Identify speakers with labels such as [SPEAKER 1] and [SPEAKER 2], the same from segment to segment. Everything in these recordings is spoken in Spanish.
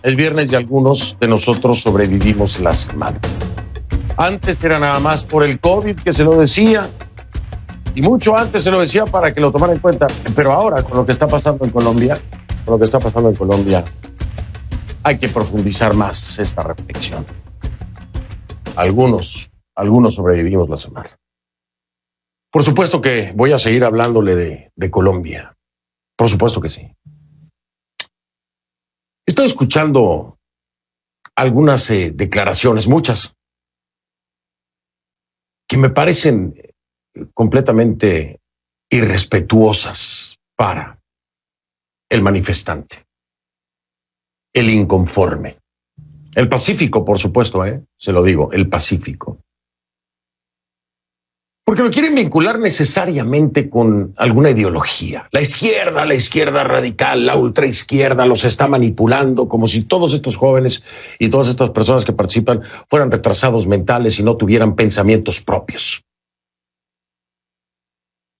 [SPEAKER 1] Es viernes y algunos de nosotros sobrevivimos la semana. Antes era nada más por el COVID que se lo decía, y mucho antes se lo decía para que lo tomaran en cuenta. Pero ahora, con lo que está pasando en Colombia, hay que profundizar más esta reflexión. Algunos sobrevivimos la semana. Por supuesto que voy a seguir hablándole de Colombia. Por supuesto que sí. Estoy escuchando algunas declaraciones, muchas, que me parecen completamente irrespetuosas para el manifestante, el inconforme, el pacífico, por supuesto, se lo digo, el pacífico. Porque lo quieren vincular necesariamente con alguna ideología. La izquierda radical, la ultraizquierda los está manipulando como si todos estos jóvenes y todas estas personas que participan fueran retrasados mentales y no tuvieran pensamientos propios.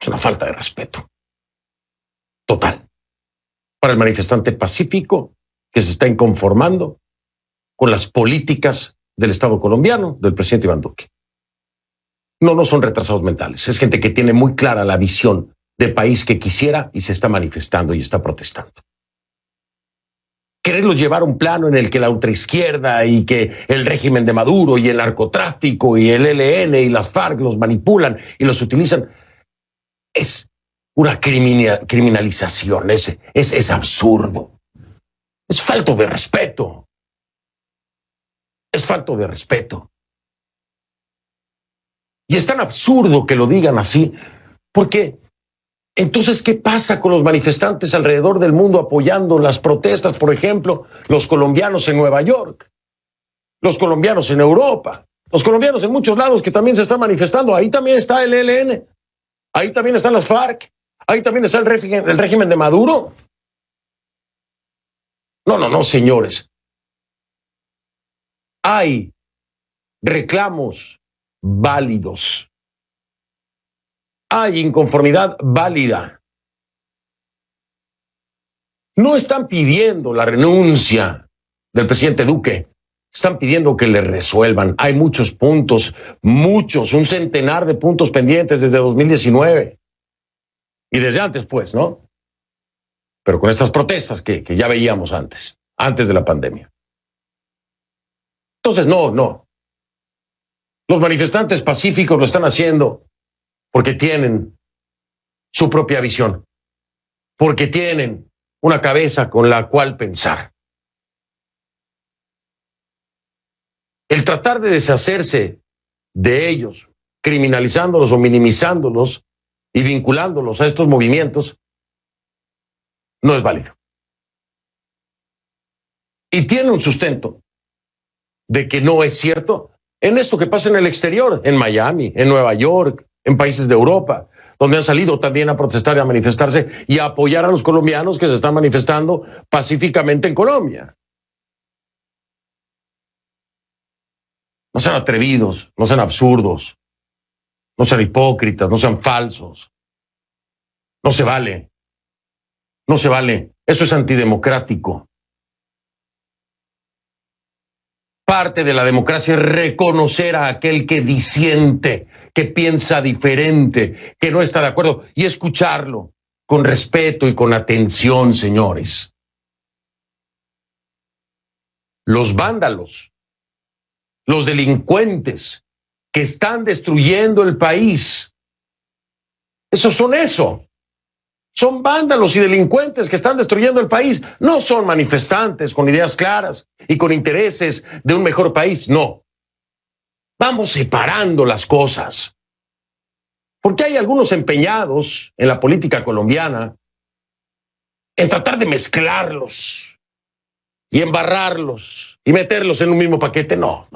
[SPEAKER 1] Es una falta de respeto total para el manifestante pacífico que se está inconformando con las políticas del Estado colombiano, del presidente Iván Duque. No son retrasados mentales, es gente que tiene muy clara la visión de país que quisiera y se está manifestando y está protestando. Quererlos llevar a un plano en el que la ultraizquierda y que el régimen de Maduro y el narcotráfico y el ELN y las FARC los manipulan y los utilizan es una criminalización, es absurdo, es falta de respeto, Y es tan absurdo que lo digan así, porque entonces, ¿qué pasa con los manifestantes alrededor del mundo apoyando las protestas? Por ejemplo, los colombianos en Nueva York, los colombianos en Europa, los colombianos en muchos lados que también se están manifestando. Ahí también está el ELN, ahí también están las FARC, ahí también está el régimen de Maduro. No, señores. Hay reclamos válidos. Hay inconformidad válida. No están pidiendo la renuncia del presidente Duque. Están pidiendo que le resuelvan. Hay muchos puntos, un centenar de puntos pendientes desde 2019. Y desde antes, pues, ¿no? Pero con estas protestas que ya veíamos antes de la pandemia. Entonces, no. Los manifestantes pacíficos lo están haciendo porque tienen su propia visión, porque tienen una cabeza con la cual pensar. El tratar de deshacerse de ellos, criminalizándolos o minimizándolos y vinculándolos a estos movimientos, no es válido. Y tiene un sustento de que no es cierto en esto que pasa en el exterior, en Miami, en Nueva York, en países de Europa, donde han salido también a protestar y a manifestarse y a apoyar a los colombianos que se están manifestando pacíficamente en Colombia. No sean atrevidos, no sean absurdos, no sean hipócritas, no sean falsos. No se vale. Eso es antidemocrático. Parte de la democracia es reconocer a aquel que disiente, que piensa diferente, que no está de acuerdo, y escucharlo con respeto y con atención, señores. Los vándalos, los delincuentes que están destruyendo el país, son vándalos y delincuentes que están destruyendo el país. No son manifestantes con ideas claras y con intereses de un mejor país, no. Vamos separando las cosas. Porque hay algunos empeñados en la política colombiana en tratar de mezclarlos y embarrarlos y meterlos en un mismo paquete. No.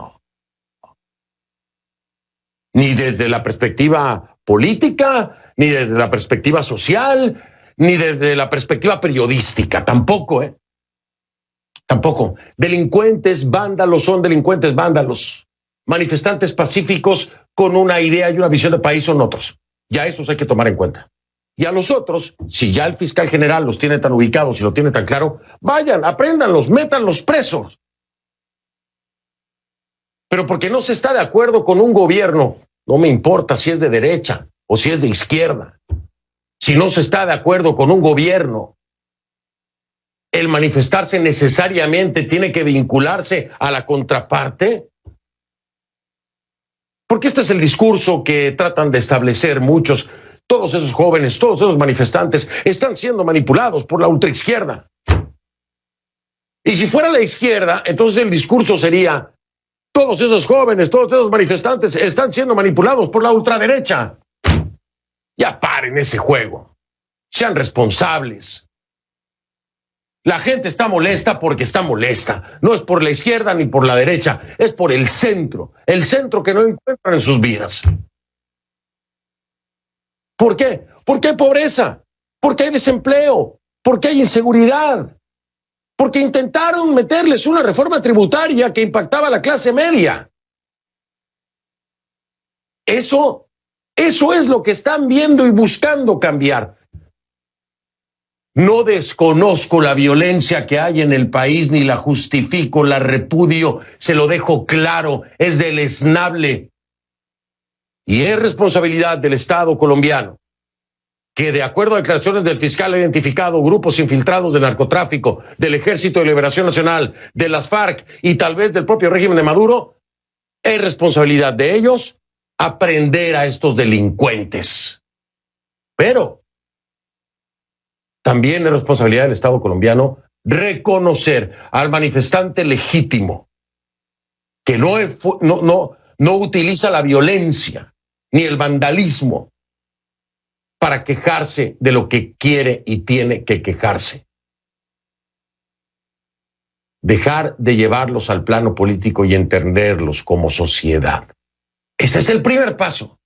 [SPEAKER 1] Ni desde la perspectiva política, ni desde la perspectiva social, ni desde la perspectiva periodística, tampoco, Tampoco. Delincuentes, vándalos son delincuentes, vándalos. Manifestantes pacíficos con una idea y una visión de país son otros. Ya esos hay que tomar en cuenta. Y a los otros, si ya el fiscal general los tiene tan ubicados y lo tiene tan claro, vayan, apréndanlos, métanlos presos. Pero porque no se está de acuerdo con un gobierno, no me importa si es de derecha o si es de izquierda. Si no se está de acuerdo con un gobierno, el manifestarse necesariamente tiene que vincularse a la contraparte. Porque este es el discurso que tratan de establecer muchos. Todos esos jóvenes, todos esos manifestantes están siendo manipulados por la ultraizquierda. Y si fuera la izquierda, entonces el discurso sería: todos esos jóvenes, todos esos manifestantes están siendo manipulados por la ultraderecha. Ya paren ese juego. Sean responsables. La gente está molesta porque está molesta. No es por la izquierda ni por la derecha, es por el centro que no encuentran en sus vidas. ¿Por qué? Porque hay pobreza, porque hay desempleo, porque hay inseguridad, porque intentaron meterles una reforma tributaria que impactaba a la clase media. Eso es lo que están viendo y buscando cambiar. No desconozco la violencia que hay en el país, ni la justifico, la repudio, se lo dejo claro, es deleznable. Y es responsabilidad del Estado colombiano que, de acuerdo a declaraciones del fiscal, ha identificado grupos infiltrados del narcotráfico, del Ejército de Liberación Nacional, de las FARC y tal vez del propio régimen de Maduro. Es responsabilidad de ellos aprender a estos delincuentes. Pero también es responsabilidad del Estado colombiano reconocer al manifestante legítimo que no utiliza la violencia ni el vandalismo para quejarse de lo que quiere y tiene que quejarse. Dejar de llevarlos al plano político y entenderlos como sociedad. Ese es el primer paso.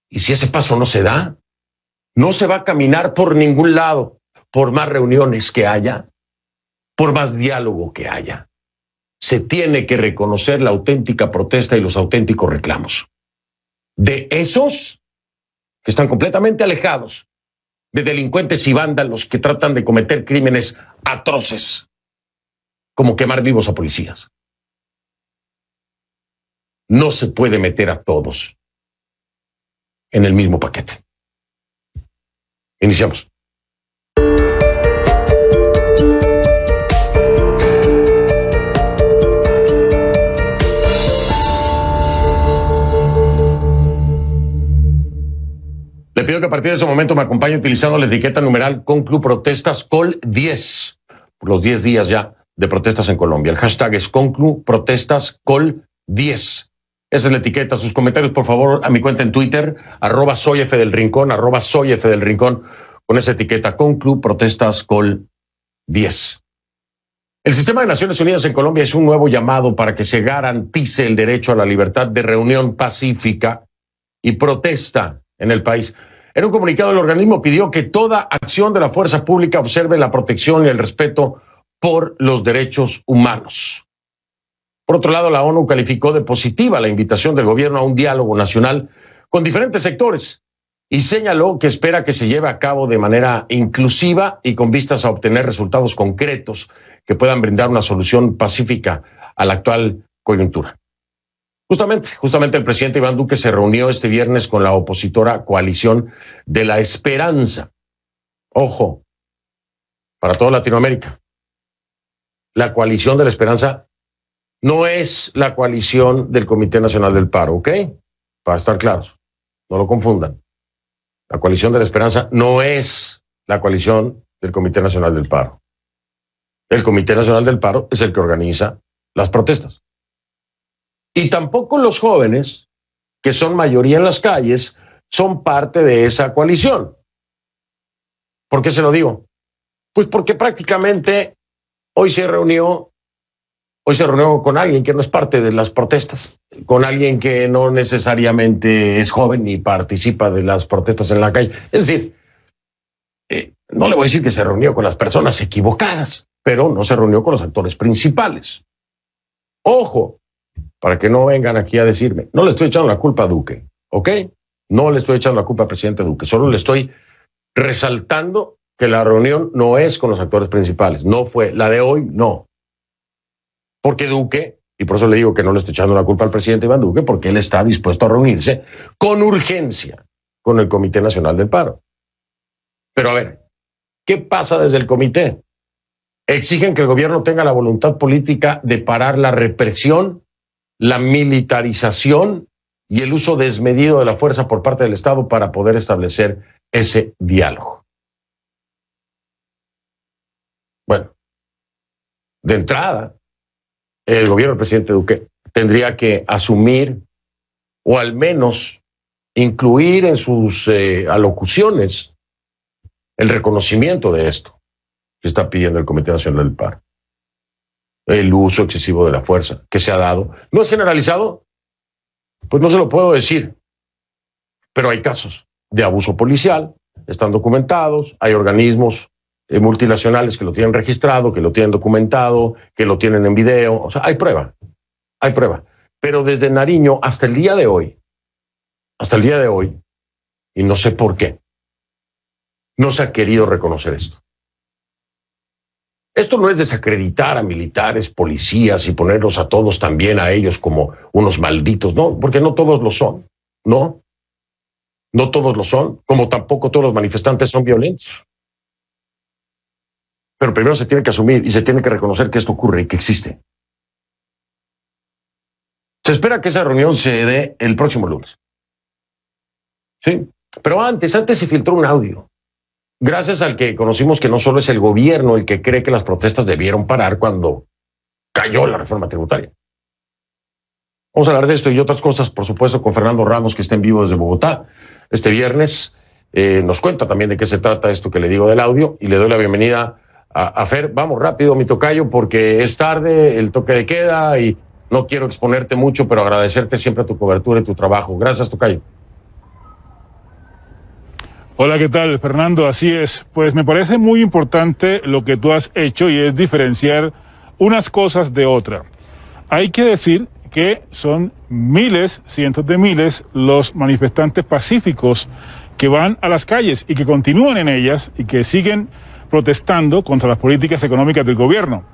[SPEAKER 1] Y si ese paso no se da, no se va a caminar por ningún lado, por más reuniones que haya, por más diálogo que haya. Se tiene que reconocer la auténtica protesta y los auténticos reclamos de esos que están completamente alejados de delincuentes y vándalos que tratan de cometer crímenes atroces, como quemar vivos a policías. No se puede meter a todos en el mismo paquete. Iniciamos. Le pido que a partir de ese momento me acompañe utilizando la etiqueta numeral Conclu Protestas Col 10, por los 10 días ya de protestas en Colombia. El hashtag es Conclu Protestas Col 10. Esa es la etiqueta. Sus comentarios, por favor, a mi cuenta en Twitter, @soyfdelrincón, @soyfdelrincón, con esa etiqueta Conclu Protestas Col 10. El sistema de Naciones Unidas en Colombia es un nuevo llamado para que se garantice el derecho a la libertad de reunión pacífica y protesta en el país. En un comunicado, el organismo pidió que toda acción de la fuerza pública observe la protección y el respeto por los derechos humanos. Por otro lado, la ONU calificó de positiva la invitación del gobierno a un diálogo nacional con diferentes sectores y señaló que espera que se lleve a cabo de manera inclusiva y con vistas a obtener resultados concretos que puedan brindar una solución pacífica a la actual coyuntura. Justamente el presidente Iván Duque se reunió este viernes con la opositora Coalición de la Esperanza. Ojo, para toda Latinoamérica. La Coalición de la Esperanza no es la coalición del Comité Nacional del Paro, ¿ok? Para estar claros, no lo confundan. La Coalición de la Esperanza no es la coalición del Comité Nacional del Paro. El Comité Nacional del Paro es el que organiza las protestas. Y tampoco los jóvenes, que son mayoría en las calles, son parte de esa coalición. ¿Por qué se lo digo? Pues porque prácticamente hoy se reunió con alguien que no es parte de las protestas, con alguien que no necesariamente es joven ni participa de las protestas en la calle. Es decir, no le voy a decir que se reunió con las personas equivocadas, pero no se reunió con los actores principales. Ojo, para que no vengan aquí a decirme, no le estoy echando la culpa a Duque, ¿ok? No le estoy echando la culpa al presidente Duque, solo le estoy resaltando que la reunión no es con los actores principales, no fue. La de hoy, no. Porque Duque, y por eso le digo que no le estoy echando la culpa al presidente Iván Duque, porque él está dispuesto a reunirse con urgencia con el Comité Nacional del Paro. Pero a ver, ¿qué pasa desde el comité? Exigen que el gobierno tenga la voluntad política de parar la represión, la militarización y el uso desmedido de la fuerza por parte del Estado para poder establecer ese diálogo. Bueno, de entrada, el gobierno del presidente Duque tendría que asumir o al menos incluir en sus alocuciones el reconocimiento de esto que está pidiendo el Comité Nacional del Paro. El uso excesivo de la fuerza que se ha dado. ¿No es generalizado? Pues no se lo puedo decir, pero hay casos de abuso policial, están documentados, hay organismos multinacionales que lo tienen registrado, que lo tienen documentado, que lo tienen en video, o sea, hay prueba. Pero desde Nariño hasta el día de hoy, y no sé por qué, no se ha querido reconocer esto. Esto no es desacreditar a militares, policías y ponerlos a todos también a ellos como unos malditos, no, porque no todos lo son, no todos lo son, como tampoco todos los manifestantes son violentos. Pero primero se tiene que asumir y se tiene que reconocer que esto ocurre y que existe. Se espera que esa reunión se dé el próximo lunes. Sí, pero antes se filtró un audio. Gracias al que conocimos que no solo es el gobierno el que cree que las protestas debieron parar cuando cayó la reforma tributaria. Vamos a hablar de esto y otras cosas, por supuesto, con Fernando Ramos, que está en vivo desde Bogotá. Este viernes nos cuenta también de qué se trata esto que le digo del audio y le doy la bienvenida a Fer. Vamos rápido, mi tocayo, porque es tarde, el toque de queda y no quiero exponerte mucho, pero agradecerte siempre tu cobertura y tu trabajo. Gracias, tocayo.
[SPEAKER 2] Hola, ¿qué tal, Fernando? Así es. Pues me parece muy importante lo que tú has hecho y es diferenciar unas cosas de otra. Hay que decir que son miles, cientos de miles, los manifestantes pacíficos que van a las calles y que continúan en ellas y que siguen protestando contra las políticas económicas del gobierno.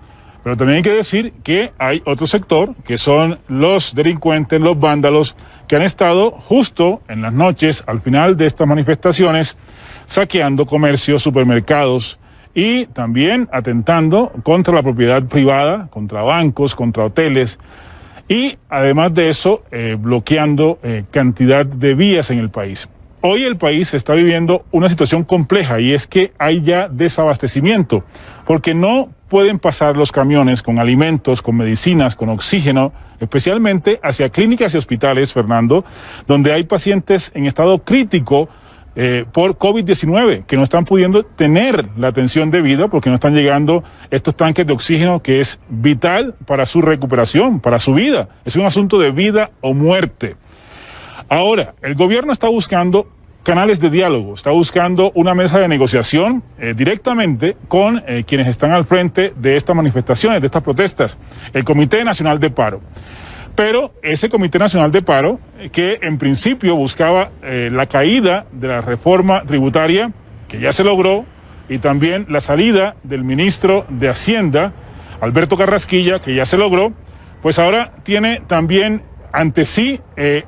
[SPEAKER 2] Pero también hay que decir que hay otro sector, que son los delincuentes, los vándalos, que han estado justo en las noches, al final de estas manifestaciones, saqueando comercios, supermercados y también atentando contra la propiedad privada, contra bancos, contra hoteles y además de eso, bloqueando cantidad de vías en el país. Hoy el país está viviendo una situación compleja y es que hay ya desabastecimiento, porque no pueden pasar los camiones con alimentos, con medicinas, con oxígeno, especialmente hacia clínicas y hospitales, Fernando, donde hay pacientes en estado crítico por COVID-19, que no están pudiendo tener la atención debida porque no están llegando estos tanques de oxígeno que es vital para su recuperación, para su vida. Es un asunto de vida o muerte. Ahora, el gobierno está buscando canales de diálogo, está buscando una mesa de negociación directamente con quienes están al frente de estas manifestaciones, de estas protestas, el Comité Nacional de Paro. Pero ese Comité Nacional de Paro, que en principio buscaba la caída de la reforma tributaria, que ya se logró, y también la salida del ministro de Hacienda, Alberto Carrasquilla, que ya se logró, pues ahora tiene también ante sí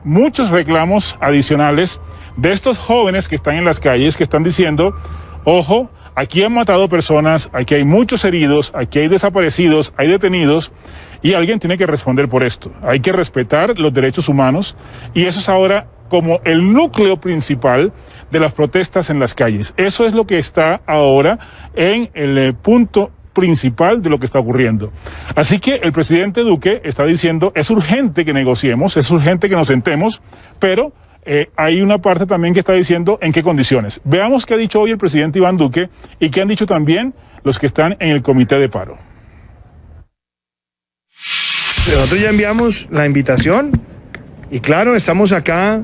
[SPEAKER 2] muchos reclamos adicionales de estos jóvenes que están en las calles, que están diciendo, ojo, aquí han matado personas, aquí hay muchos heridos, aquí hay desaparecidos, hay detenidos, y alguien tiene que responder por esto. Hay que respetar los derechos humanos, y eso es ahora como el núcleo principal de las protestas en las calles. Eso es lo que está ahora en el punto principal de lo que está ocurriendo. Así que el presidente Duque está diciendo, es urgente que negociemos, es urgente que nos sentemos, pero hay una parte también que está diciendo en qué condiciones. Veamos qué ha dicho hoy el presidente Iván Duque y qué han dicho también los que están en el comité de paro.
[SPEAKER 3] Nosotros ya enviamos la invitación y claro, estamos acá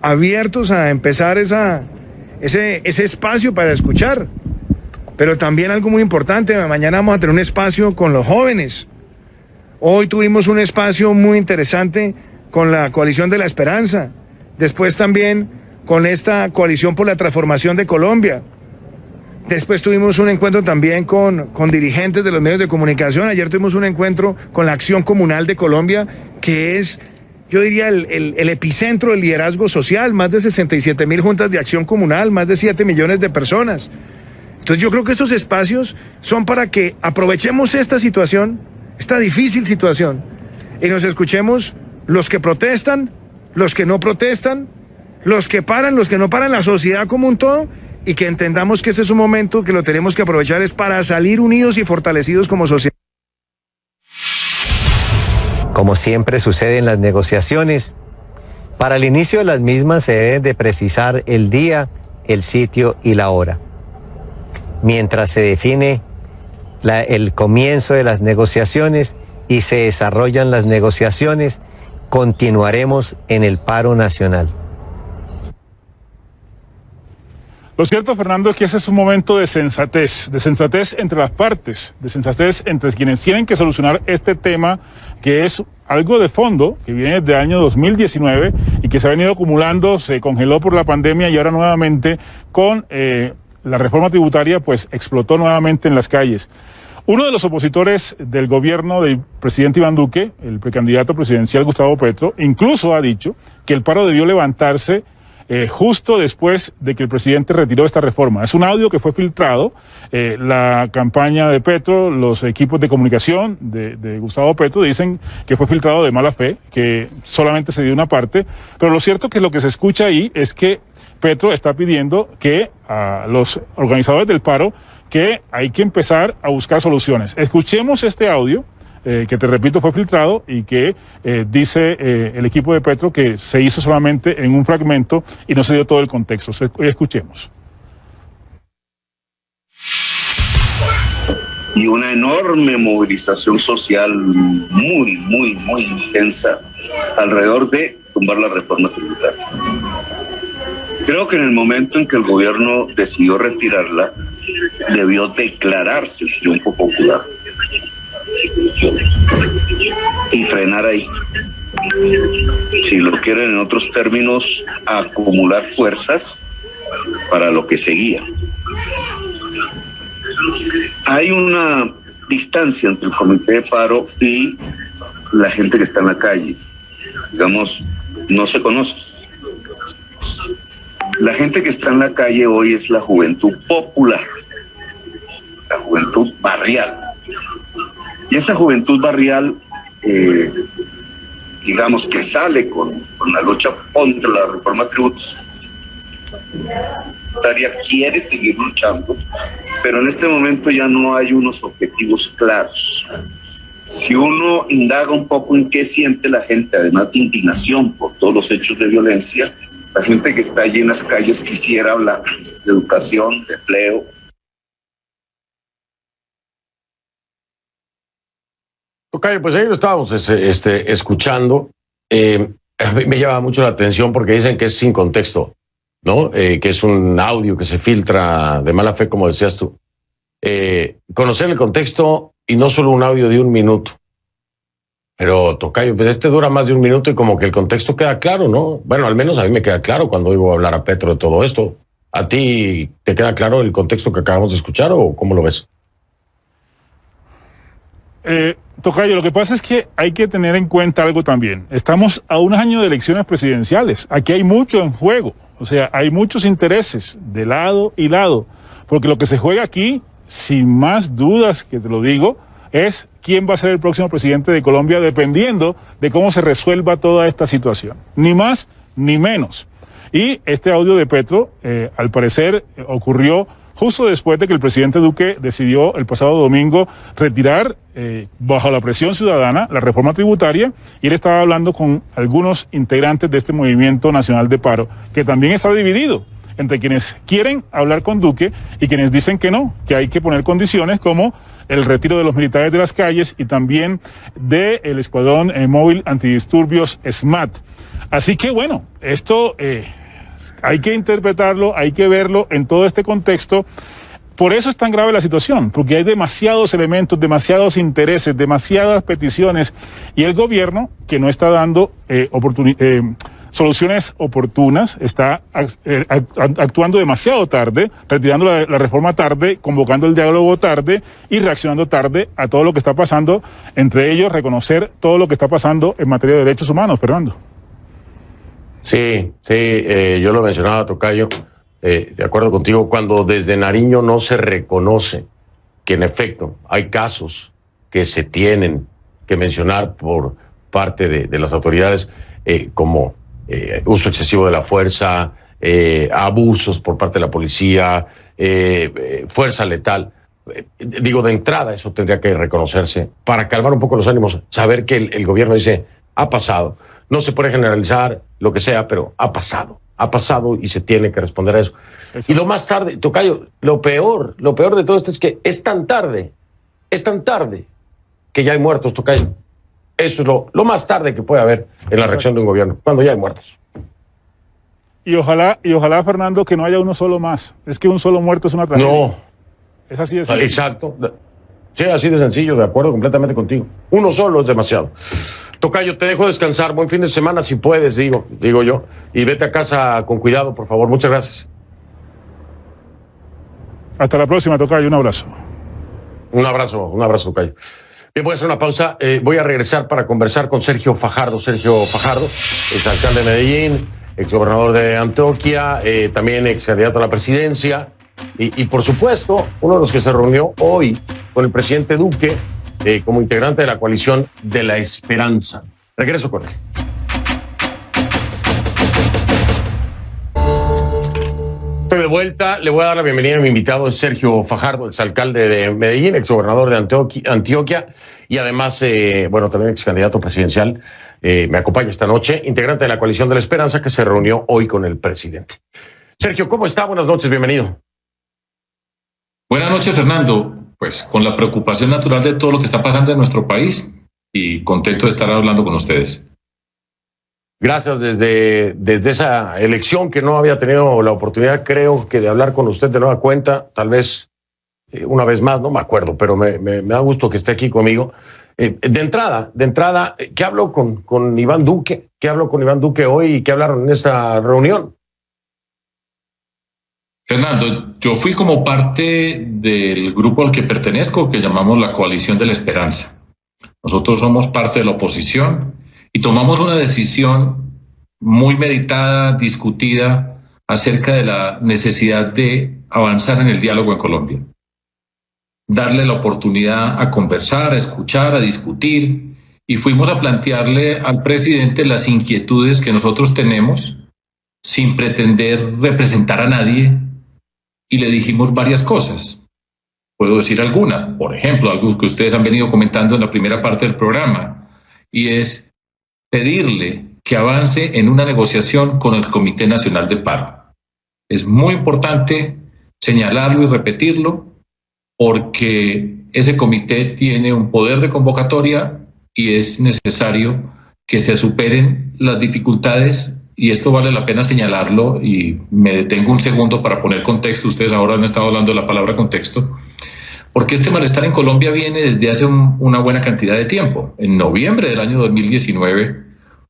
[SPEAKER 3] abiertos a empezar ese espacio para escuchar. Pero también algo muy importante, mañana vamos a tener un espacio con los jóvenes. Hoy tuvimos un espacio muy interesante con la Coalición de la Esperanza. Después también con esta coalición por la transformación de Colombia. Después tuvimos un encuentro también con dirigentes de los medios de comunicación. Ayer tuvimos un encuentro con la Acción Comunal de Colombia, que es, yo diría, el epicentro del liderazgo social. Más de 67.000 juntas de acción comunal, más de 7 millones de personas. Entonces yo creo que estos espacios son para que aprovechemos esta situación, esta difícil situación, y nos escuchemos los que protestan, los que no protestan, los que paran, los que no paran, la sociedad como un todo, y que entendamos que este es un momento que lo tenemos que aprovechar es para salir unidos y fortalecidos como sociedad.
[SPEAKER 4] Como siempre sucede en las negociaciones, para el inicio de las mismas se debe de precisar el día, el sitio y la hora. Mientras se define el comienzo de las negociaciones y se desarrollan las negociaciones, continuaremos en el paro nacional.
[SPEAKER 2] Lo cierto, Fernando, es que ese es un momento de sensatez entre las partes, de sensatez entre quienes tienen que solucionar este tema, que es algo de fondo, que viene desde el año 2019 y que se ha venido acumulando, se congeló por la pandemia y ahora nuevamente con la reforma tributaria, pues explotó nuevamente en las calles. Uno de los opositores del gobierno del presidente Iván Duque, el precandidato presidencial Gustavo Petro, incluso ha dicho que el paro debió levantarse justo después de que el presidente retiró esta reforma. Es un audio que fue filtrado, la campaña de Petro, los equipos de comunicación de Gustavo Petro dicen que fue filtrado de mala fe, que solamente se dio una parte, pero lo cierto que lo que se escucha ahí es que Petro está pidiendo que a los organizadores del paro que hay que empezar a buscar soluciones. Escuchemos este audio, que te repito fue filtrado y que dice el equipo de Petro que se hizo solamente en un fragmento y no se dio todo el contexto. Escuchemos.
[SPEAKER 5] Y una enorme movilización social muy intensa alrededor de tumbar la reforma tributaria. Creo que en el momento en que el gobierno decidió retirarla, debió declararse el triunfo popular y frenar ahí. Si lo quieren en otros términos, acumular fuerzas para lo que seguía. Hay una distancia entre el comité de paro y la gente que está en la calle. Digamos, no se conoce. La gente que está en la calle hoy es la juventud popular, la juventud barrial. Y esa juventud barrial, digamos que sale con la lucha contra la reforma tributaria, quiere seguir luchando, pero en este momento ya no hay unos objetivos claros. Si uno indaga un poco en qué siente la gente, además de indignación por todos los hechos de violencia, la gente que está allí en las calles quisiera hablar de educación, de empleo.
[SPEAKER 1] Tocayo, pues ahí lo estábamos escuchando. A mí me llama mucho la atención porque dicen que es sin contexto, ¿no? Que es un audio que se filtra de mala fe, como decías tú. Conocer el contexto y no solo un audio de 1 minuto. Pero, Tocayo, pues dura más de 1 minuto y como que el contexto queda claro, ¿no? Bueno, al menos a mí me queda claro cuando oigo hablar a Petro de todo esto. ¿A ti te queda claro el contexto que acabamos de escuchar o cómo lo ves?
[SPEAKER 2] Tocayo, lo que pasa es que hay que tener en cuenta algo también. Estamos a 1 año de elecciones presidenciales. Aquí hay mucho en juego. O sea, hay muchos intereses de lado y lado. Porque lo que se juega aquí, sin más dudas que te lo digo, es quién va a ser el próximo presidente de Colombia dependiendo de cómo se resuelva toda esta situación. Ni más ni menos. Y este audio de Petro, al parecer, ocurrió justo después de que el presidente Duque decidió el pasado domingo retirar, bajo la presión ciudadana, la reforma tributaria, y él estaba hablando con algunos integrantes de este movimiento nacional de paro, que también está dividido entre quienes quieren hablar con Duque y quienes dicen que no, que hay que poner condiciones como el retiro de los militares de las calles y también del escuadrón móvil antidisturbios SMAT. Así que bueno, esto hay que interpretarlo, hay que verlo en todo este contexto. Por eso es tan grave la situación, porque hay demasiados elementos, demasiados intereses, demasiadas peticiones y el gobierno que no está dando soluciones oportunas, está actuando demasiado tarde, retirando la reforma tarde, convocando el diálogo tarde y reaccionando tarde a todo lo que está pasando, entre ellos reconocer todo lo que está pasando en materia de derechos humanos, Fernando.
[SPEAKER 1] Sí, yo lo mencionaba, tocayo, de acuerdo contigo, cuando desde Nariño no se reconoce que en efecto hay casos que se tienen que mencionar por parte de las autoridades, como uso excesivo de la fuerza, abusos por parte de la policía, fuerza letal. Digo, de entrada eso tendría que reconocerse para calmar un poco los ánimos, saber que el gobierno dice, ha pasado. No se puede generalizar lo que sea, pero ha pasado y se tiene que responder a eso. Y lo más tarde, tocayo, lo peor de todo esto es que es tan tarde que ya hay muertos, tocayo. Eso es lo más tarde que puede haber en la reacción de un gobierno, cuando ya hay muertos.
[SPEAKER 2] Y ojalá, Fernando, que no haya uno solo más. Es que un solo muerto es una tragedia.
[SPEAKER 1] No.
[SPEAKER 2] Es así de sencillo.
[SPEAKER 1] Exacto. Sí, así de sencillo, de acuerdo completamente contigo. Uno solo es demasiado. Tocayo, te dejo descansar. Buen fin de semana si puedes, digo yo. Y vete a casa con cuidado, por favor. Muchas gracias.
[SPEAKER 2] Hasta la próxima, tocayo. Un abrazo.
[SPEAKER 1] Un abrazo, tocayo. Bien, voy a hacer una pausa. Voy a regresar para conversar con Sergio Fajardo. Ex alcalde de Medellín, ex gobernador de Antioquia, también ex candidato a la presidencia. Y por supuesto, uno de los que se reunió hoy con el presidente Duque como integrante de la coalición de la esperanza. Regreso con él. Estoy de vuelta. Le voy a dar la bienvenida a mi invitado, es Sergio Fajardo, exalcalde de Medellín, exgobernador de Antioquia y además, también ex candidato presidencial. Me acompaña esta noche, integrante de la coalición de la esperanza que se reunió hoy con el presidente. Sergio, ¿cómo está? Buenas noches, bienvenido.
[SPEAKER 6] Buenas noches, Fernando. Pues con la preocupación natural de todo lo que está pasando en nuestro país y contento de estar hablando con ustedes.
[SPEAKER 1] Gracias desde esa elección que no había tenido la oportunidad, creo que de hablar con usted de nueva cuenta, tal vez una vez más, no me acuerdo, pero me da gusto que esté aquí conmigo. De entrada, ¿qué habló con Iván Duque? ¿Qué habló con Iván Duque hoy y qué hablaron en esta reunión?
[SPEAKER 6] Fernando, yo fui como parte del grupo al que pertenezco, que llamamos la Coalición de la Esperanza. Nosotros somos parte de la oposición y tomamos una decisión muy meditada, discutida, acerca de la necesidad de avanzar en el diálogo en Colombia. Darle la oportunidad a conversar, a escuchar, a discutir, y fuimos a plantearle al presidente las inquietudes que nosotros tenemos sin pretender representar a nadie, y le dijimos varias cosas. Puedo decir alguna, por ejemplo, algo que ustedes han venido comentando en la primera parte del programa, y es pedirle que avance en una negociación con el Comité Nacional de Paro. Es muy importante señalarlo y repetirlo, porque ese comité tiene un poder de convocatoria y es necesario que se superen las dificultades, y esto vale la pena señalarlo, y me detengo un segundo para poner contexto. Ustedes ahora han estado hablando de la palabra contexto, porque este malestar en Colombia viene desde hace una buena cantidad de tiempo. En noviembre del año 2019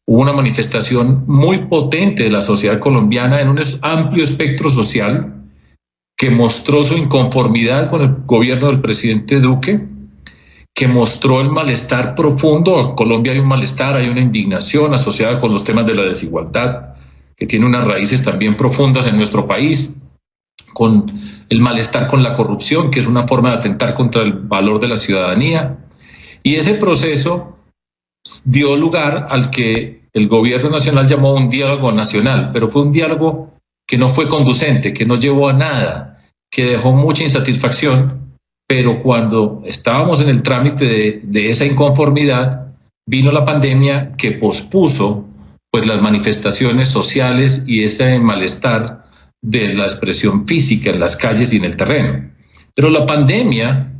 [SPEAKER 6] hubo una manifestación muy potente de la sociedad colombiana en un amplio espectro social que mostró su inconformidad con el gobierno del presidente Duque, que mostró el malestar profundo. En Colombia hay un malestar, hay una indignación asociada con los temas de la desigualdad, que tiene unas raíces también profundas en nuestro país, con el malestar con la corrupción, que es una forma de atentar contra el valor de la ciudadanía. Y ese proceso dio lugar al que el gobierno nacional llamó un diálogo nacional, pero fue un diálogo que no fue conducente, que no llevó a nada, que dejó mucha insatisfacción. Pero cuando estábamos en el trámite de esa inconformidad, vino la pandemia que pospuso pues las manifestaciones sociales y ese malestar de la expresión física en las calles y en el terreno. Pero la pandemia,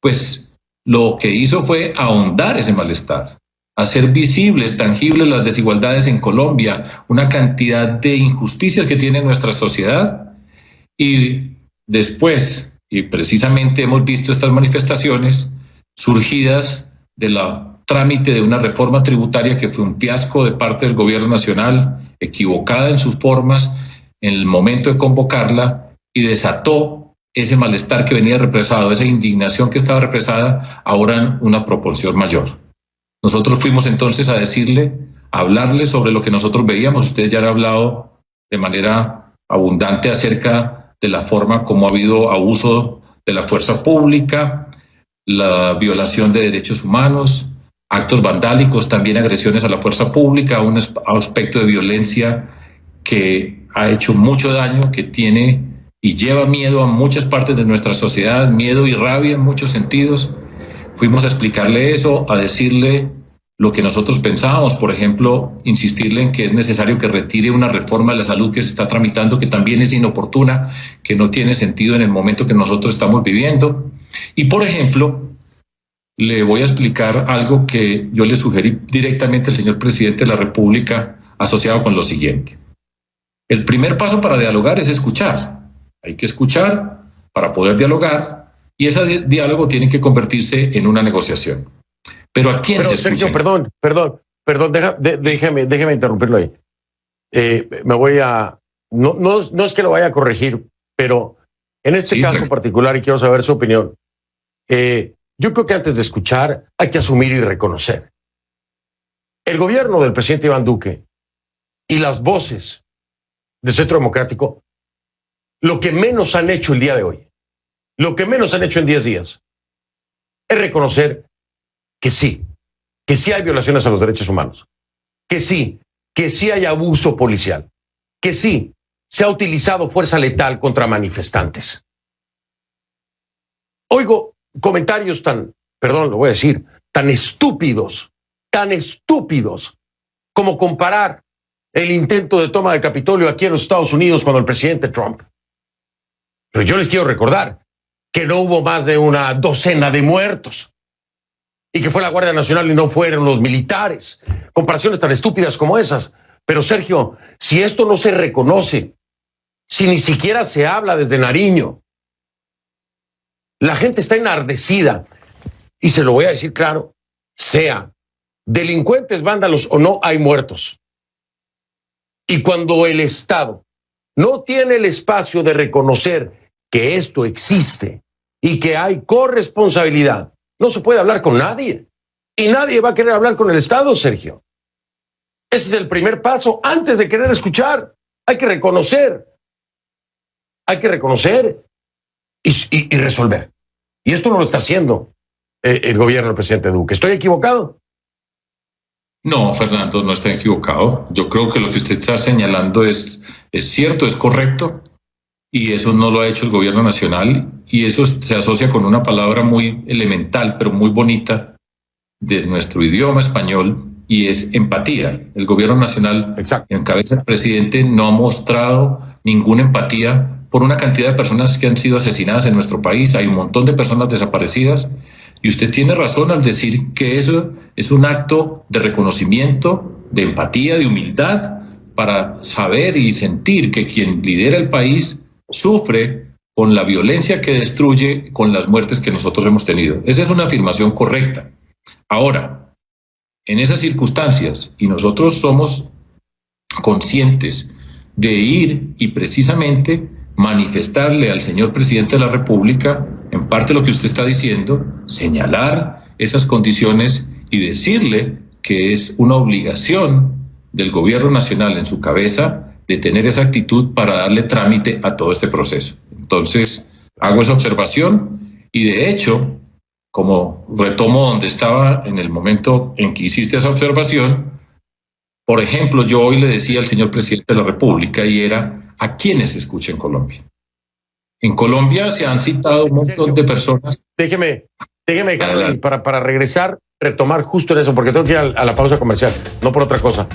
[SPEAKER 6] pues lo que hizo fue ahondar ese malestar, hacer visibles, tangibles las desigualdades en Colombia, una cantidad de injusticias que tiene nuestra sociedad. Y después, y precisamente hemos visto estas manifestaciones surgidas del trámite de una reforma tributaria que fue un fiasco de parte del gobierno nacional, equivocada en sus formas en el momento de convocarla y desató ese malestar que venía represado, esa indignación que estaba represada, ahora en una proporción mayor. Nosotros fuimos entonces a decirle, a hablarle sobre lo que nosotros veíamos. Ustedes ya han hablado de manera abundante acerca de la forma como ha habido abuso de la fuerza pública, la violación de derechos humanos, actos vandálicos, también agresiones a la fuerza pública, un aspecto de violencia que ha hecho mucho daño, que tiene y lleva miedo a muchas partes de nuestra sociedad, miedo y rabia en muchos sentidos. Fuimos a explicarle eso, a decirle lo que nosotros pensábamos, por ejemplo, insistirle en que es necesario que retire una reforma de la salud que se está tramitando, que también es inoportuna, que no tiene sentido en el momento que nosotros estamos viviendo. Y, por ejemplo, le voy a explicar algo que yo le sugerí directamente al señor presidente de la República, asociado con lo siguiente. El primer paso para dialogar es escuchar. Hay que escuchar para poder dialogar, y ese diálogo tiene que convertirse en una negociación. Pero ¿a quién se escucha?
[SPEAKER 1] Sergio, perdón, déjeme interrumpirlo ahí. Me voy a... No es que lo vaya a corregir, pero en este caso particular, y quiero saber su opinión, yo creo que antes de escuchar hay que asumir y reconocer. El gobierno del presidente Iván Duque y las voces del Centro Democrático, lo que menos han hecho el día de hoy, lo que menos han hecho en 10 días, es reconocer que sí hay violaciones a los derechos humanos, que sí hay abuso policial, que sí se ha utilizado fuerza letal contra manifestantes. Oigo comentarios tan estúpidos como comparar el intento de toma del Capitolio aquí en los Estados Unidos con el presidente Trump. Pero yo les quiero recordar que no hubo más de una docena de muertos y que fue la Guardia Nacional y no fueron los militares. Comparaciones tan estúpidas como esas. Pero Sergio, si esto no se reconoce, si ni siquiera se habla desde Nariño, la gente está enardecida, y se lo voy a decir claro, sea delincuentes, vándalos o no, hay muertos. Y cuando el Estado no tiene el espacio de reconocer que esto existe y que hay corresponsabilidad, no se puede hablar con nadie. Y nadie va a querer hablar con el Estado, Sergio. Ese es el primer paso antes de querer escuchar. Hay que reconocer. Hay que reconocer y resolver. Y esto no lo está haciendo el gobierno del presidente Duque. ¿Estoy equivocado?
[SPEAKER 6] No, Fernando, no está equivocado. Yo creo que lo que usted está señalando es cierto, es correcto, y eso no lo ha hecho el gobierno nacional, y eso se asocia con una palabra muy elemental, pero muy bonita de nuestro idioma español, y es empatía. El gobierno nacional, en cabeza del presidente, no ha mostrado ninguna empatía por una cantidad de personas que han sido asesinadas en nuestro país. Hay un montón de personas desaparecidas, y usted tiene razón al decir que eso es un acto de reconocimiento, de empatía, de humildad, para saber y sentir que quien lidera el país sufre con la violencia que destruye, con las muertes que nosotros hemos tenido. Esa es una afirmación correcta. Ahora, en esas circunstancias, y nosotros somos conscientes de ir y precisamente manifestarle al señor presidente de la República, en parte lo que usted está diciendo, señalar esas condiciones y decirle que es una obligación del gobierno nacional en su cabeza de tener esa actitud para darle trámite a todo este proceso. Entonces, hago esa observación y de hecho, como retomo donde estaba en el momento en que hiciste esa observación, por ejemplo, yo hoy le decía al señor presidente de la República, y era, ¿a quiénes se escucha en Colombia? En Colombia se han citado un montón de personas.
[SPEAKER 1] Déjeme para regresar, retomar justo en eso, porque tengo que ir a la pausa comercial, no por otra cosa.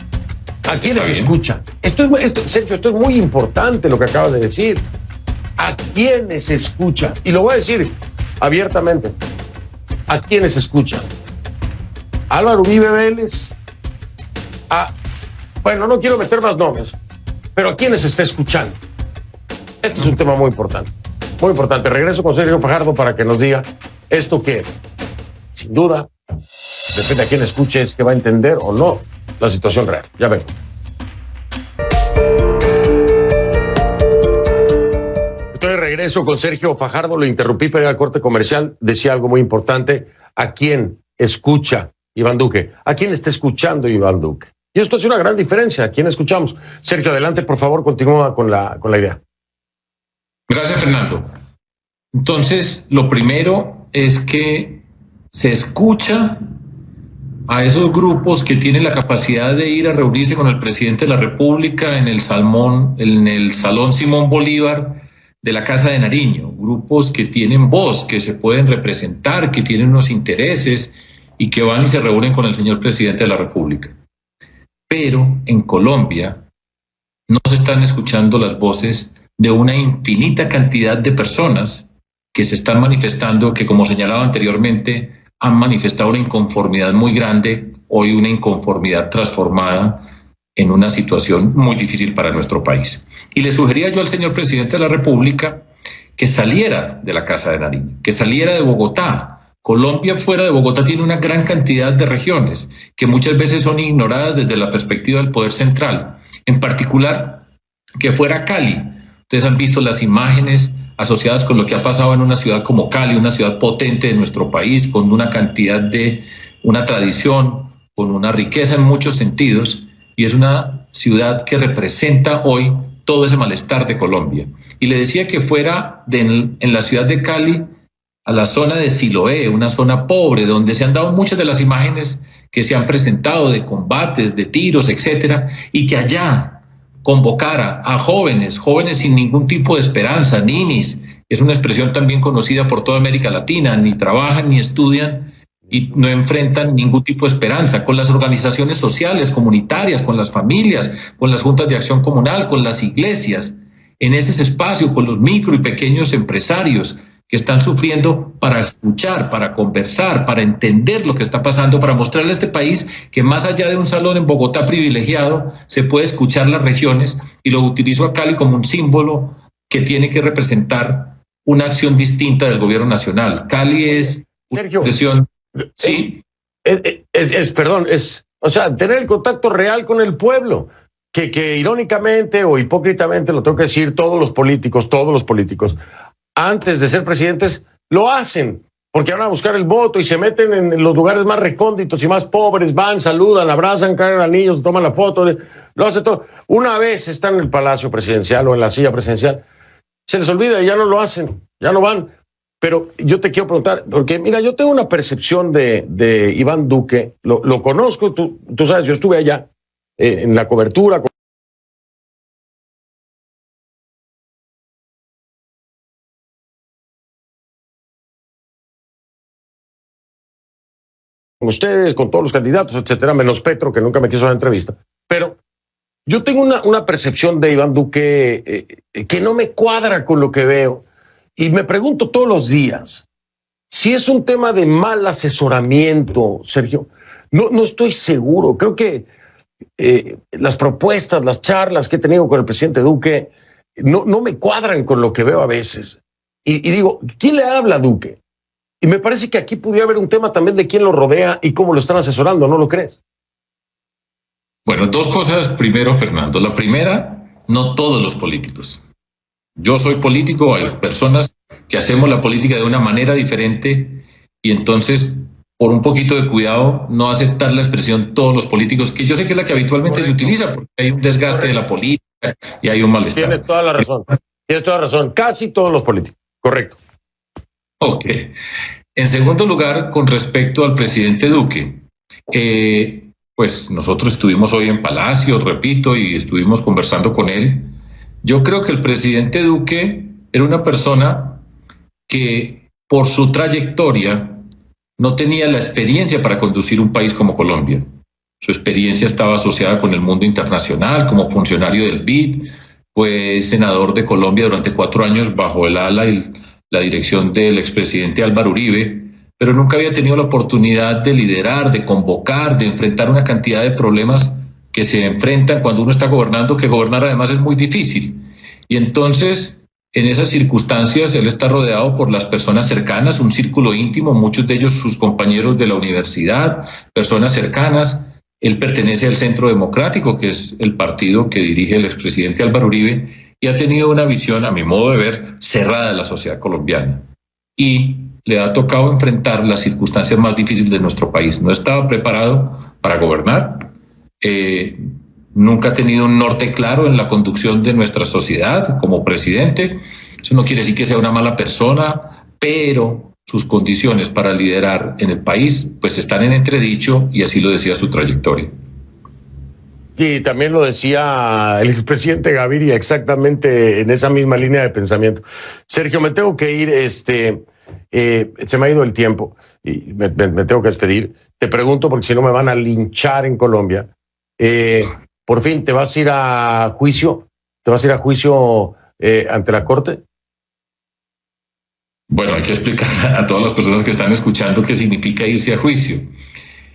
[SPEAKER 1] ¿A quiénes se escucha? Sergio, esto es muy importante lo que acabas de decir. ¿A quiénes se escucha? Y lo voy a decir abiertamente. ¿A quiénes se escucha? Álvaro Uribe Vélez. Bueno, no quiero meter más nombres, pero ¿a quiénes se está escuchando? Este es un tema muy importante. Muy importante. Regreso con Sergio Fajardo para que nos diga esto que, sin duda, depende a quién escuche, es que va a entender o no la situación real. Ya vengo. Estoy de regreso con Sergio Fajardo, lo interrumpí para ir al corte comercial, decía algo muy importante. ¿A quién escucha Iván Duque? ¿A quién está escuchando Iván Duque? Y esto es una gran diferencia, ¿a quién escuchamos? Sergio, adelante, por favor, continúa con la idea.
[SPEAKER 6] Gracias, Fernando. Entonces, lo primero es que se escucha a esos grupos que tienen la capacidad de ir a reunirse con el presidente de la República en el Salón Simón Bolívar de la Casa de Nariño, grupos que tienen voz, que se pueden representar, que tienen unos intereses y que van y se reúnen con el señor presidente de la República. Pero en Colombia no se están escuchando las voces de una infinita cantidad de personas que se están manifestando, que como señalaba anteriormente, han manifestado una inconformidad muy grande, hoy una inconformidad transformada en una situación muy difícil para nuestro país. Y le sugería yo al señor presidente de la República que saliera de la Casa de Nariño, que saliera de Bogotá. Colombia fuera de Bogotá tiene una gran cantidad de regiones que muchas veces son ignoradas desde la perspectiva del poder central. En particular, que fuera Cali. Ustedes han visto las imágenes asociadas con lo que ha pasado en una ciudad como Cali, una ciudad potente de nuestro país, con una cantidad de, una tradición, con una riqueza en muchos sentidos, y es una ciudad que representa hoy todo ese malestar de Colombia. Y le decía que fuera en la ciudad de Cali a la zona de Siloé, una zona pobre, donde se han dado muchas de las imágenes que se han presentado de combates, de tiros, etcétera, y que allá convocara a jóvenes sin ningún tipo de esperanza, ninis, es una expresión también conocida por toda América Latina, ni trabajan ni estudian y no enfrentan ningún tipo de esperanza, con las organizaciones sociales, comunitarias, con las familias, con las juntas de acción comunal, con las iglesias, en ese espacio, con los micro y pequeños empresarios que están sufriendo, para escuchar, para conversar, para entender lo que está pasando, para mostrarle a este país que más allá de un salón en Bogotá privilegiado, se puede escuchar las regiones, y lo utilizo a Cali como un símbolo que tiene que representar una acción distinta del gobierno nacional. Cali es
[SPEAKER 1] Sergio,
[SPEAKER 6] una expresión, sí.
[SPEAKER 1] O sea, tener el contacto real con el pueblo, que irónicamente o hipócritamente, lo tengo que decir, todos los políticos, antes de ser presidentes, lo hacen, porque van a buscar el voto y se meten en los lugares más recónditos y más pobres, van, saludan, abrazan, cargan al niño, se toman la foto, lo hace todo. Una vez están en el palacio presidencial o en la silla presidencial, se les olvida y ya no lo hacen, ya no van. Pero yo te quiero preguntar, porque mira, yo tengo una percepción de Iván Duque, lo conozco, tú sabes, yo estuve allá en la cobertura con ustedes, con todos los candidatos, etcétera, menos Petro, que nunca me quiso dar entrevista. Pero yo tengo una percepción de Iván Duque que no me cuadra con lo que veo. Y me pregunto todos los días si es un tema de mal asesoramiento, Sergio. No estoy seguro. Creo que las propuestas, las charlas que he tenido con el presidente Duque no me cuadran con lo que veo a veces. Y digo, ¿quién le habla a Duque? Y me parece que aquí pudiera haber un tema también de quién lo rodea y cómo lo están asesorando, ¿no lo crees?
[SPEAKER 6] Bueno, dos cosas primero, Fernando. La primera, no todos los políticos. Yo soy político, hay personas que hacemos la política de una manera diferente, y entonces, por un poquito de cuidado, no aceptar la expresión todos los políticos, que yo sé que es la que habitualmente se utiliza, porque hay un desgaste de la política y hay un malestar.
[SPEAKER 1] Tienes toda la razón. Casi todos los políticos. Correcto.
[SPEAKER 6] Ok. En segundo lugar, con respecto al presidente Duque, pues nosotros estuvimos hoy en Palacio, repito, y estuvimos conversando con él. Yo creo que el presidente Duque era una persona que, por su trayectoria, no tenía la experiencia para conducir un país como Colombia. Su experiencia estaba asociada con el mundo internacional, como funcionario del BID, fue senador de Colombia durante 4 años bajo el ala y la dirección del expresidente Álvaro Uribe, pero nunca había tenido la oportunidad de liderar, de convocar, de enfrentar una cantidad de problemas que se enfrentan cuando uno está gobernando, que gobernar además es muy difícil. Y entonces, en esas circunstancias, él está rodeado por las personas cercanas, un círculo íntimo, muchos de ellos sus compañeros de la universidad, personas cercanas. Él pertenece al Centro Democrático, que es el partido que dirige el expresidente Álvaro Uribe, y ha tenido una visión, a mi modo de ver, cerrada de la sociedad colombiana. Y le ha tocado enfrentar las circunstancias más difíciles de nuestro país. No estaba preparado para gobernar, nunca ha tenido un norte claro en la conducción de nuestra sociedad como presidente. Eso no quiere decir que sea una mala persona, pero sus condiciones para liderar en el país pues están en entredicho, y así lo decía su trayectoria.
[SPEAKER 1] Y también lo decía el expresidente Gaviria, exactamente en esa misma línea de pensamiento. Sergio, me tengo que ir, se me ha ido el tiempo y me tengo que despedir. Te pregunto porque si no me van a linchar en Colombia. Por fin, ¿te vas a ir a juicio? ¿Te vas a ir a juicio ante la Corte?
[SPEAKER 6] Bueno, hay que explicar a todas las personas que están escuchando qué significa irse a juicio.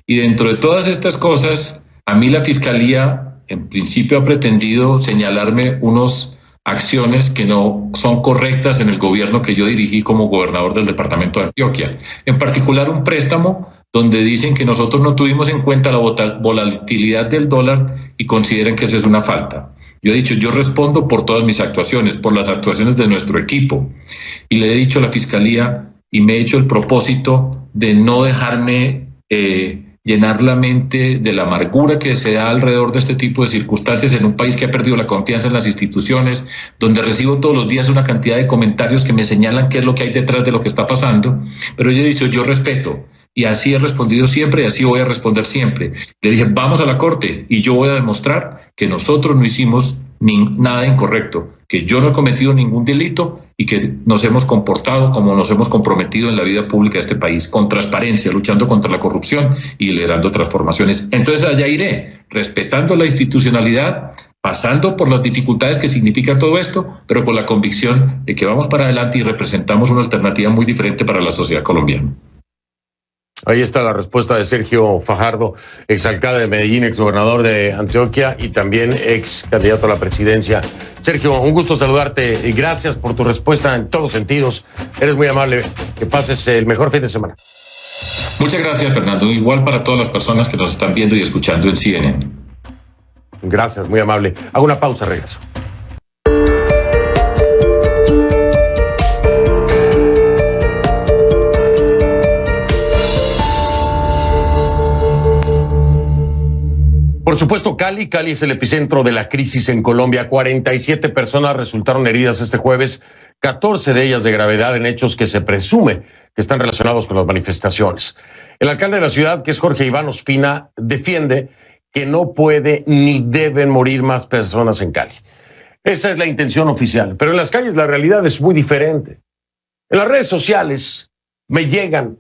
[SPEAKER 6] Y dentro de todas estas cosas, a mí la Fiscalía, en principio, ha pretendido señalarme unas acciones que no son correctas en el gobierno que yo dirigí como gobernador del departamento de Antioquia. En particular, un préstamo donde dicen que nosotros no tuvimos en cuenta la volatilidad del dólar y consideran que eso es una falta. Yo he dicho, yo respondo por todas mis actuaciones, por las actuaciones de nuestro equipo. Y le he dicho a la Fiscalía y me he hecho el propósito de no dejarme llenar la mente de la amargura que se da alrededor de este tipo de circunstancias en un país que ha perdido la confianza en las instituciones, donde recibo todos los días una cantidad de comentarios que me señalan qué es lo que hay detrás de lo que está pasando. Pero yo he dicho, yo respeto. Y así he respondido siempre y así voy a responder siempre. Le dije, vamos a la Corte y yo voy a demostrar que nosotros no hicimos nada incorrecto, que yo no he cometido ningún delito y que nos hemos comportado como nos hemos comprometido en la vida pública de este país, con transparencia, luchando contra la corrupción y liderando transformaciones. Entonces allá iré, respetando la institucionalidad, pasando por las dificultades que significa todo esto, pero con la convicción de que vamos para adelante y representamos una alternativa muy diferente para la sociedad colombiana.
[SPEAKER 1] Ahí está la respuesta de Sergio Fajardo, exalcalde de Medellín, exgobernador de Antioquia y también ex candidato a la presidencia. Sergio, un gusto saludarte y gracias por tu respuesta en todos sentidos. Eres muy amable. Que pases el mejor fin de semana.
[SPEAKER 6] Muchas gracias, Fernando. Igual para todas las personas que nos están viendo y escuchando en CNN.
[SPEAKER 1] Gracias, muy amable. Hago una pausa, regreso. Por supuesto, Cali es el epicentro de la crisis en Colombia. 47 personas resultaron heridas este jueves, 14 de ellas de gravedad en hechos que se presume que están relacionados con las manifestaciones. El alcalde de la ciudad, que es Jorge Iván Ospina, defiende que no puede ni deben morir más personas en Cali. Esa es la intención oficial, pero en las calles la realidad es muy diferente. En las redes sociales me llegan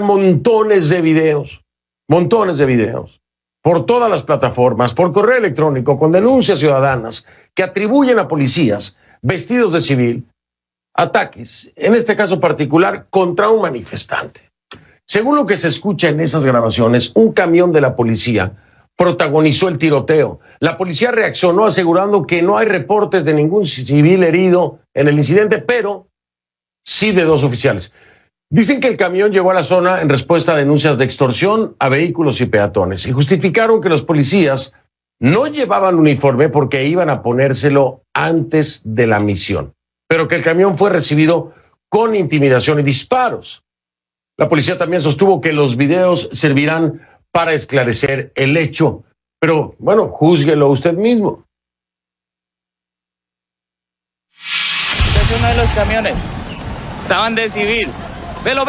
[SPEAKER 1] montones de videos, por todas las plataformas, por correo electrónico, con denuncias ciudadanas que atribuyen a policías vestidos de civil ataques, en este caso particular, contra un manifestante. Según lo que se escucha en esas grabaciones, un camión de la policía protagonizó el tiroteo. La policía reaccionó asegurando que no hay reportes de ningún civil herido en el incidente, pero sí de 2 oficiales. Dicen que el camión llegó a la zona en respuesta a denuncias de extorsión a vehículos y peatones y justificaron que los policías no llevaban uniforme porque iban a ponérselo antes de la misión, pero que el camión fue recibido con intimidación y disparos. La policía también sostuvo que los videos servirán para esclarecer el hecho, pero bueno, júzguelo usted mismo.
[SPEAKER 7] Es uno de los camiones. Estaban de civil. Velos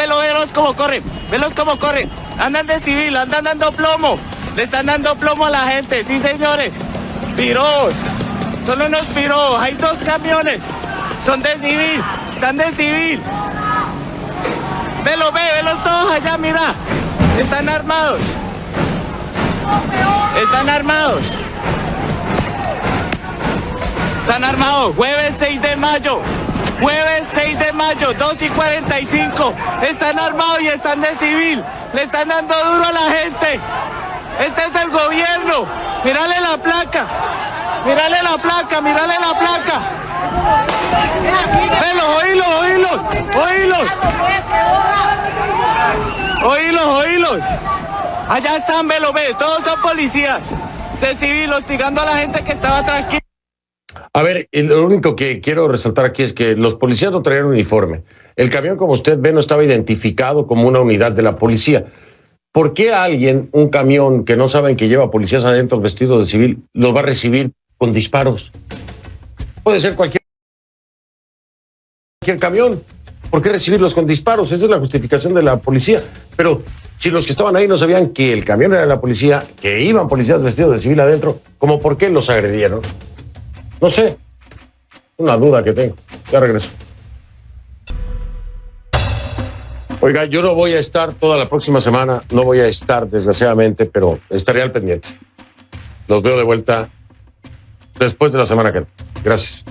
[SPEAKER 7] cómo corren, andan de civil, andan dando plomo, le están dando plomo a la gente, sí señores, piros, son unos piros, hay 2 camiones, son de civil, están de civil, velos todos allá, mira, están armados, jueves 6 de mayo. Jueves 6 de mayo, 2:45, están armados y están de civil, le están dando duro a la gente. Este es el gobierno, mírale la placa. Oílos. Allá están, ve, todos son policías de civil hostigando a la gente que estaba tranquila.
[SPEAKER 1] A ver, lo único que quiero resaltar aquí es que los policías no traían uniforme. El camión, como usted ve, no estaba identificado como una unidad de la policía. ¿Por qué alguien, un camión que no saben que lleva policías adentro vestidos de civil, los va a recibir con disparos? Puede ser cualquier camión. ¿Por qué recibirlos con disparos? Esa es la justificación de la policía. Pero si los que estaban ahí no sabían que el camión era de la policía, que iban policías vestidos de civil adentro, ¿cómo por qué los agredieron? No sé. Una duda que tengo. Ya regreso. Oiga, yo no voy a estar toda la próxima semana. No voy a estar, desgraciadamente, pero estaré al pendiente. Los veo de vuelta después de la semana que viene. Gracias.